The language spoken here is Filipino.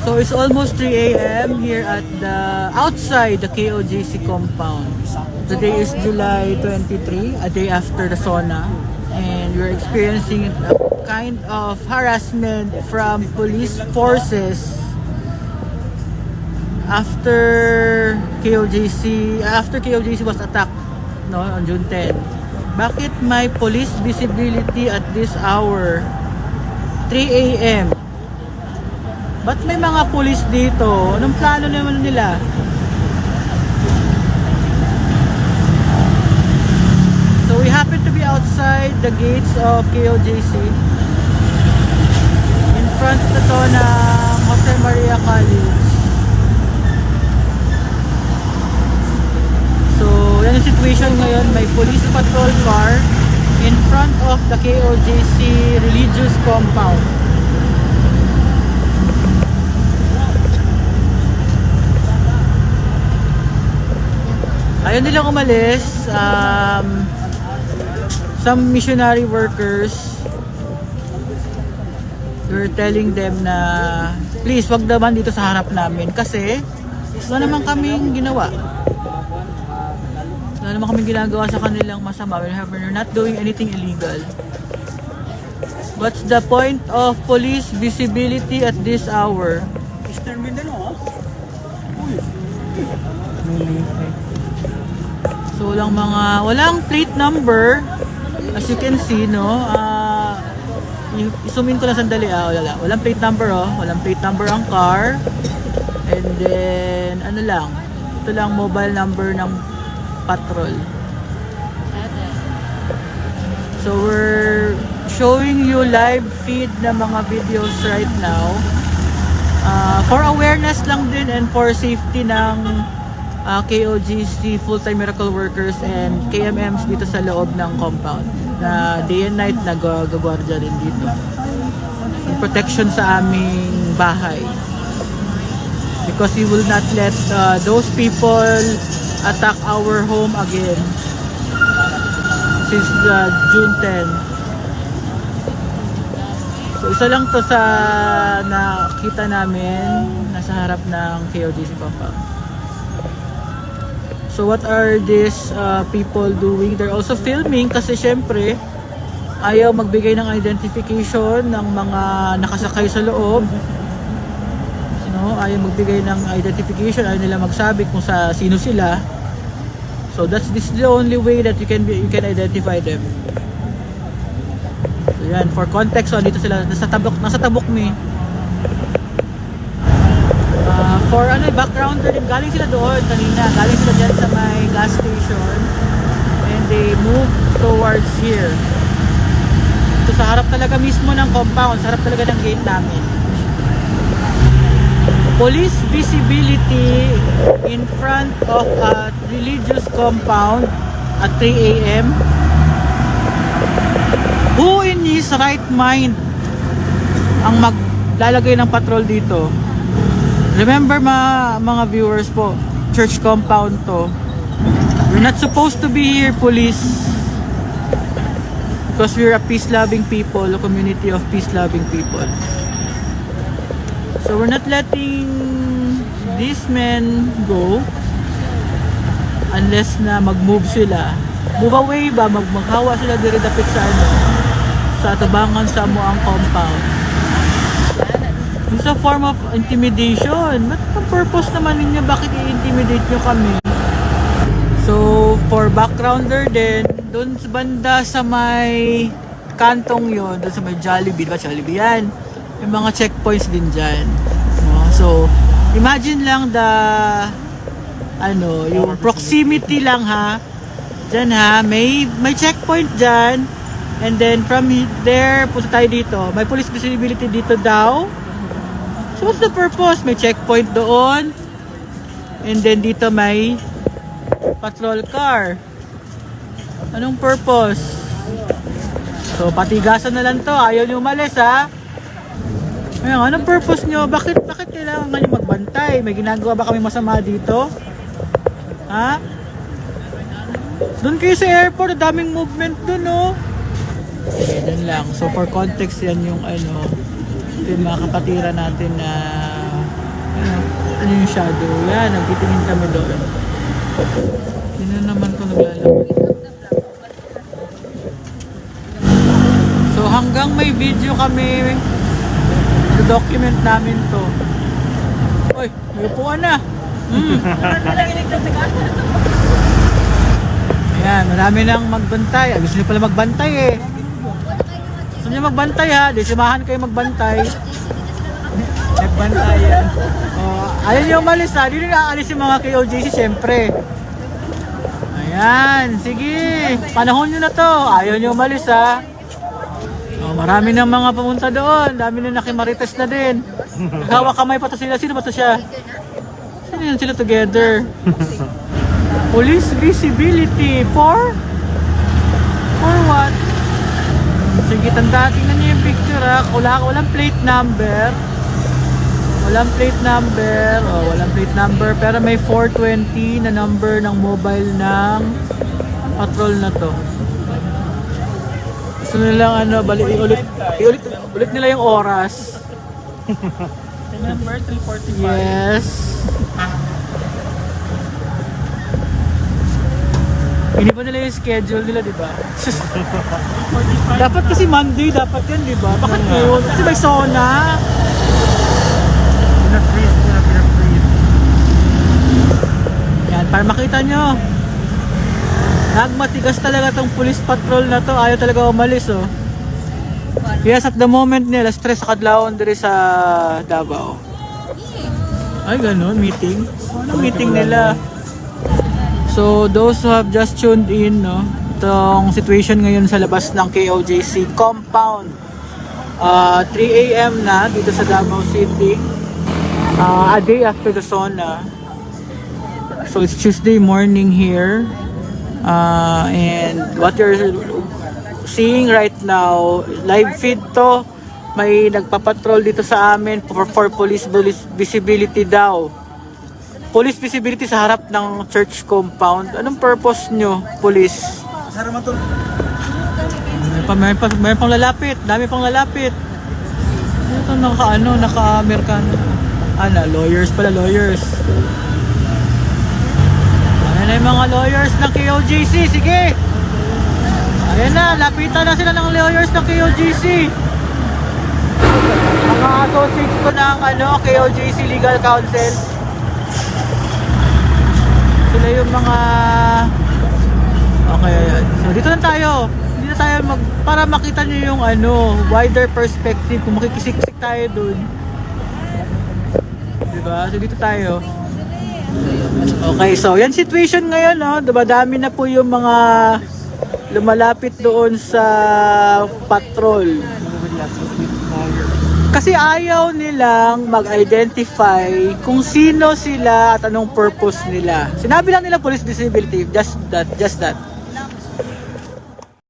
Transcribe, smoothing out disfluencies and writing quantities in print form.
So it's almost 3 a.m. here at the outside the KOJC compound. Today is July 23, a day after the SONA, and we're experiencing a kind of harassment from police forces after KOJC was attacked on June 10. Bakit may police visibility at this hour? 3 a.m. Ba't may mga pulis dito? Anong plano naman nila? So we happen to be outside the gates of KOJC. In front na to ng Jose Maria College. So yan yung situation ngayon. May police patrol car in front of the KOJC religious compound. Ayaw nilang umalis. Some missionary workers, we're telling them na please wag naman dito sa harap namin kasi wala naman kaming ginawa. Wala naman kaming ginagawa sa kanilang masama. We're not doing anything illegal. What's the point of police visibility at this hour? Eastern Mindanao, ha? So walang plate number. As you can see, no, i-zoom in ko lang sandali, walang plate number, walang plate number ang car. And then, ito lang mobile number ng patrol. So, we're showing you live feed na mga videos right now. For awareness lang din and for safety ng KOJC full-time miracle workers and KMMs dito sa loob ng compound na day and night nagagwardya rin dito. In protection sa aming bahay. Because we will not let those people attack our home again since June 10. So isa lang to sa nakita namin nasa harap ng KOJC compound. So what are these people doing? They're also filming kasi syempre ayaw magbigay ng identification ng mga nakasakay sa loob. No, ayaw magbigay ng identification, ayaw nila magsabi kung sino sila. So this is the only way that you can identify them. So yan, for context, dito sila nasa tabok ni. For backgrounder din, galing sila doon kanina, galing sila dyan sa may gas station and they move towards here. Ito sa harap talaga mismo ng compound, sa harap talaga ng gate namin. Police visibility in front of a religious compound at 3 a.m. Who in his right mind ang maglalagay ng patrol dito? Remember mga viewers po, church compound to. We're not supposed to be here, police. Because we're a peace-loving people, a community of peace-loving people. So we're not letting these men go unless na mag-move sila. Move away ba? Maghawa sila dapit sa tabangan sa Muang compound. It's a form of intimidation. Ba't ang purpose naman ninyo? Bakit i-intimidate nyo kami? So, for backgrounder din, doon sa banda sa may kantong yon, doon sa may Jollibee, diba Jollibee yan? May mga checkpoints din dyan. No? So, imagine lang yung proximity lang dyan may checkpoint dyan. And then from there, punta tayo dito. May police visibility dito daw. So what's the purpose? May checkpoint doon. And then dito may patrol car. Anong purpose? So patigasan na lang to. Ayaw nyo umalis anong purpose nyo? Bakit kailangan nyo magbantay? May ginagawa ba kami masama dito? Doon kayo sa airport. Daming movement doon, no? Sige, dun lang. So for context yan yung yung mga kapatira natin na Ano yung shadow? Yan, nagtitingin kami doon. Sino naman ko naglalakad? So hanggang may video kami, document namin to. Uy, may upuan na. Ayan, marami nang magbantay. Gusto nyo pala magbantay eh. Gusto nyo magbantay ha? Di simahan kayo magbantay. Nagbantay yan. Ayaw nyo umalis ha? Di nyo aalis yung mga KOJC syempre. Ayan, sige. Panahon nyo na to. Ayaw nyo umalis ha? Marami ng mga pumunta doon. Dami na nakimarites na din. Hawak kamay pa to sila. Sino ba to siya? Sino yun sila together? Police visibility for what? Sige, tingnan niyo yung picture ha. Walang plate number. Walang plate number. Walang plate number. Pero may 420 na number ng mobile ng patrol na to. Gusto nilang ulit nila yung oras. Number 345. Yes. Hindi pa nila yung schedule nila, di ba? Dapat kasi Monday, dapat yan, di ba? Bakit ngayon? Kasi may sauna. Pinafreeze. Yan, para makita nyo. Nagmatigas talaga tong police patrol na to. Ayaw talaga umalis, oh. Yes, at the moment nila, stress sa kadlawon diri sa Davao. Ay, ganun, meeting. Ano meeting nila? So, those who have just tuned in, no, itong situation ngayon sa labas ng KOJC compound. 3 AM na dito sa Davao City. A day after the sauna. So, it's Tuesday morning here. And what you're seeing right now, live feed to. May nagpapatrol dito sa amin for police visibility daw. Police visibility sa harap ng church compound. Anong purpose nyo, police? May pang lalapit. Dami pang lalapit. Ito naka-Amerikano. Lawyers pala, lawyers. Ayan na yung mga lawyers ng KOJC. Sige! Ayan na, lapitan na sila ng lawyers ng KOJC. Mga associates ko ng KOJC Legal Counsel. Sila yung mga... Okay, ayan. So, dito na tayo. Dito tayo para makita nyo yung wider perspective. Kung makikisik-sik tayo dun. Diba? So, dito tayo. Okay, so yan situation ngayon, no? Diba, dami na po yung mga lumalapit doon sa patrol. Kasi ayaw nilang mag-identify kung sino sila at anong purpose nila. Sinabi lang nila police visibility, just that.